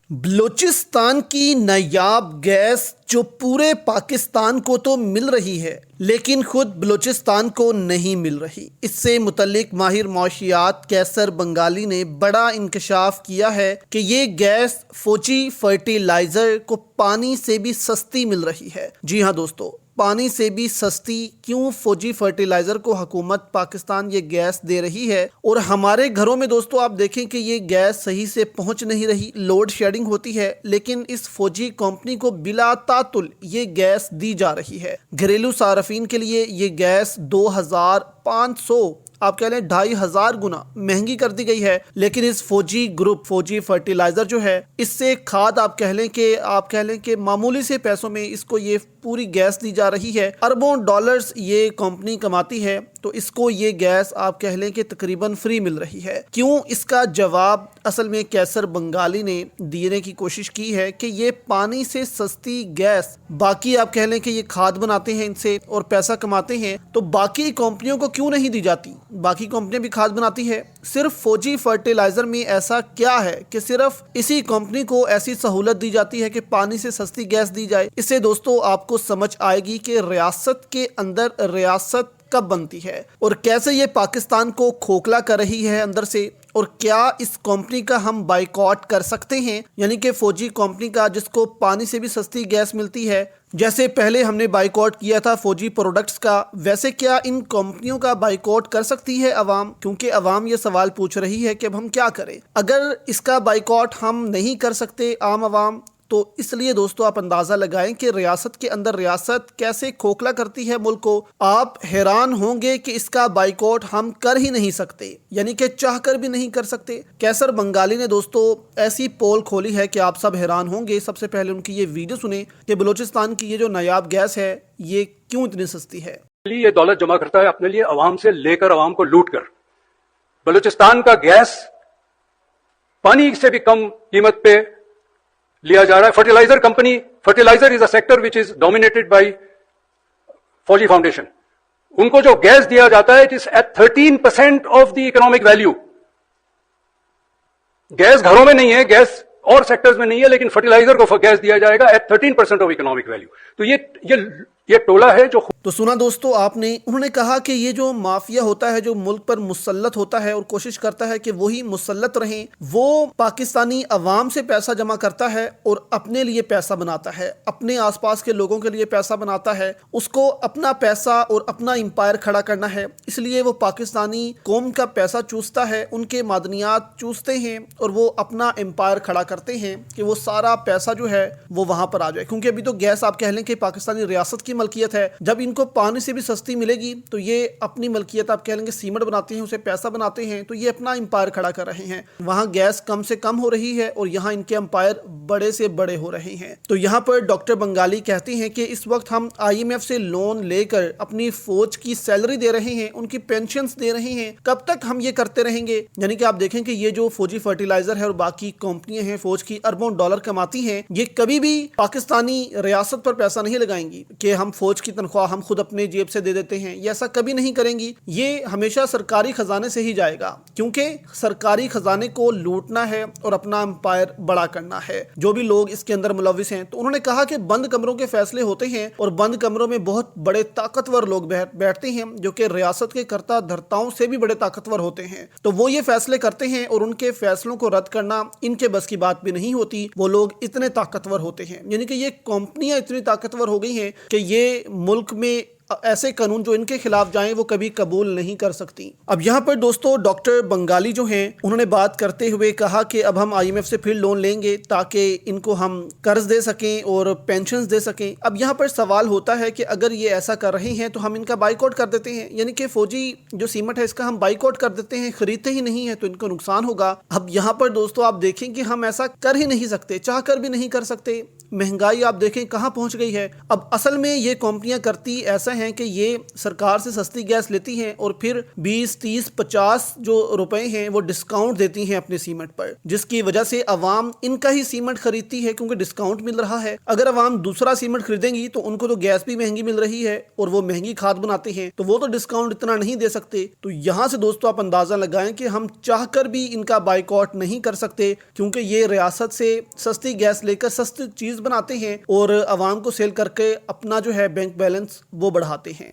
बलूचिस्तान की नायाब गैस जो पूरे पाकिस्तान को तो मिल रही है लेकिन खुद बलूचिस्तान को नहीं मिल रही। इससे मुतल्लिक माहिर मौशियात कैसर बंगाली ने बड़ा इंकशाफ किया है कि ये गैस फौजी फर्टिलाइज़र को पानी से भी सस्ती मिल रही है। जी हाँ दोस्तों, पानी से भी सस्ती क्यों फौजी फर्टिलाइज़र को हुकूमत पाकिस्तान ये गैस दे रही है। और हमारे घरों में दोस्तों आप देखें कि ये गैस सही से पहुंच नहीं रही, लोड शेडिंग होती है, लेकिन इस फौजी कंपनी को बिला तातुल ये गैस दी जा रही है। घरेलू सार्फिन के लिए ये गैस 2500 आप कह लें 2500 गुना महंगी कर दी गई है। लेकिन इस फौजी ग्रुप फौजी फर्टिलाइज़र जो है, इससे खाद आप कह लें कि मामूली से पैसों में इसको ये पूरी गैस दी जा रही है। अरबों डॉलर्स ये कंपनी कमाती है, तो इसको ये गैस आप कह लें कि तकरीबन फ्री मिल रही है। क्यों? इसका जवाब असल में कैसर बंगाली ने देने की कोशिश की है कि ये पानी से सस्ती गैस, बाकी आप कह लें कि ये खाद बनाते हैं इनसे और पैसा कमाते हैं, तो बाकी कंपनियों को क्यों नहीं दी जाती? बाकी कंपनियां भी खाद बनाती है, सिर्फ फौजी फर्टिलाइज़र में ऐसा क्या है कि सिर्फ इसी कंपनी को ऐसी सहूलत दी जाती है कि पानी से सस्ती गैस दी जाए? इससे दोस्तों आपको समझ आएगी कि रियासत के अंदर रियासत कब बनती है और कैसे ये पाकिस्तान को खोखला कर रही है अंदर से। और क्या इस कंपनी का हम बाइकआउट कर सकते हैं, यानी कि फौजी कंपनी का जिसको पानी से भी सस्ती गैस मिलती है, जैसे पहले हमने बाइकआउट किया था फौजी प्रोडक्ट्स का, वैसे क्या इन कंपनियों का बाइकआउट कर सकती है अवाम? क्योंकि अवाम ये सवाल पूछ रही है कि अब हम क्या करें। अगर इसका बाइकआउट हम नहीं कर सकते आम अवाम, तो इसलिए दोस्तों आप अंदाज़ा लगाएं कि रियासत के अंदर रियासत कैसे खोखला करती है मुल्क को। आप हैरान होंगे कि इसका बाइकआउट हम कर ही नहीं सकते, यानी कि चाह कर भी नहीं कर सकते। कैसर बंगाली ने दोस्तों ऐसी पोल खोली है कि आप सब हैरान होंगे। सबसे पहले उनकी ये वीडियो सुने कि बलूचिस्तान की ये जो नायाब गैस है ये क्यों इतनी सस्ती है। ये दौलत जमा करता है अपने लिए अवाम से लेकर अवाम को लूट कर। बलूचिस्तान का गैस पानी से भी कम कीमत पे लिया जा रहा है। Fertilizer company, fertilizer is a sector which is dominated by Fauji foundation. उनको जो गैस दिया जाता है it is at 13% of the economic value. Gas घरों में नहीं है, गैस और सेक्टर्स में नहीं है, लेकिन फर्टिलाइजर को गैस दिया जाएगा एट 13% ऑफ इकोनॉमिक वैल्यू। तो ये टोला है जो। तो सुना दोस्तों आपने, उन्होंने कहा कि ये जो माफिया होता है जो मुल्क पर मुसल्लत होता है और कोशिश करता है कि वही मुसल्लत रहें, वो पाकिस्तानी अवाम से पैसा जमा करता है और अपने लिए पैसा बनाता है, अपने आसपास के लोगों के लिए पैसा बनाता है। उसको अपना पैसा और अपना एम्पायर खड़ा करना है, इसलिए वो पाकिस्तानी कौम का पैसा चूसता है, उनके मादनियात चूसते हैं और वो अपना एम्पायर खड़ा करते हैं कि वो सारा पैसा जो है वो वहां पर आ जाए। क्योंकि अभी तो गैस आप कह लें कि पाकिस्तानी रियासत की मलकियत है। जब इनको पानी से भी सस्ती मिलेगी तो ये अपनी मलकियत आप कह लेंगे सीमेंट बनाते हैं, उसे पैसा बनाते हैं, तो ये अपना एम्पायर खड़ा कर रहे हैं। वहां गैस कम से कम हो रही है और यहाँ इनके एम्पायर बड़े से बड़े हो रहे हैं। तो यहाँ पर डॉक्टर बंगाली कहते हैं कि इस वक्त हम IMF से लोन लेकर अपनी फौज की सैलरी दे रहे हैं, उनकी पेंशन दे रहे हैं। कब तक हम ये करते रहेंगे? यानी कि आप देखें कि ये जो फौजी फर्टिलाइजर है और बाकी कंपनियां हैं फौज की अरबों डॉलर कमाती हैं, ये कभी भी पाकिस्तानी रियासत पर पैसा नहीं लगाएंगी कि हम फौज की तनख्वाह हम खुद अपने जेब से दे देते हैं, ये ऐसा कभी नहीं करेंगी। ये हमेशा सरकारी खजाने से ही जाएगा, क्योंकि सरकारी खजाने को लूटना है और अपना एम्पायर बड़ा करना है। जो भी लोग इसके अंदर मुलविस हैं, तो उन्होंने कहा कि बंद कमरों के फैसले होते हैं और बंद कमरों में बहुत बड़े ताकतवर लोग बैठते हैं जो कि रियासत के कर्ता धर्ताओं से भी बड़े ताकतवर होते हैं। तो वो ये फैसले करते हैं और उनके फैसलों को रद्द करना इनके बस की बात भी नहीं होती। वो लोग इतने ताकतवर होते हैं, यानी कि ये कंपनियां इतनी ताकतवर हो गई हैं कि ये मुल्क में ऐसे कानून जो इनके खिलाफ जाएं वो कभी कबूल नहीं कर सकती। अब यहाँ पर दोस्तों डॉक्टर बंगाली जो हैं उन्होंने बात करते हुए कहा कि अब हम IMF से फिर लोन लेंगे ताकि इनको हम कर्ज दे सकें और पेंशन्स दे सकें। अब यहाँ पर सवाल होता है कि अगर ये ऐसा कर रहे हैं तो हम इनका बाइकआउट कर देते हैं, यानी कि फौजी जो सीमेंट है इसका हम बाइकआउट कर देते हैं, खरीदते ही नहीं है तो इनको नुकसान होगा। अब यहाँ पर दोस्तों आप देखें कि हम ऐसा कर ही नहीं सकते, चाह कर भी नहीं कर सकते। महंगाई आप देखें कहाँ पहुँच गई है। अब असल में ये कंपनियां करती ऐसा ہیں کہ یہ سرکار سے سستی گیس لیتی ہیں اور پھر 20, 30, 50 جو روپے ہیں وہ ڈسکاؤنٹ دیتی ہیں اپنے سیمنٹ پر، جس کی وجہ سے عوام ان کا ہی سیمنٹ خریدتی ہے کیونکہ ڈسکاؤنٹ مل رہا ہے۔ اگر عوام دوسرا سیمنٹ خریدیں گی تو ان کو تو گیس بھی مہنگی مل رہی ہے اور وہ مہنگی کھاد بناتے ہیں تو وہ تو ڈسکاؤنٹ اتنا نہیں دے سکتے۔ تو یہاں سے دوستو آپ اندازہ لگائیں کہ ہم چاہ کر بھی ان کا بائیکاٹ نہیں کر سکتے، کیونکہ یہ ریاست سے سستی گیس لے کر سستی چیز بناتے ہیں اور عوام کو سیل کر کے اپنا جو ہے بینک بیلنس وہ بڑھاتے ہیں۔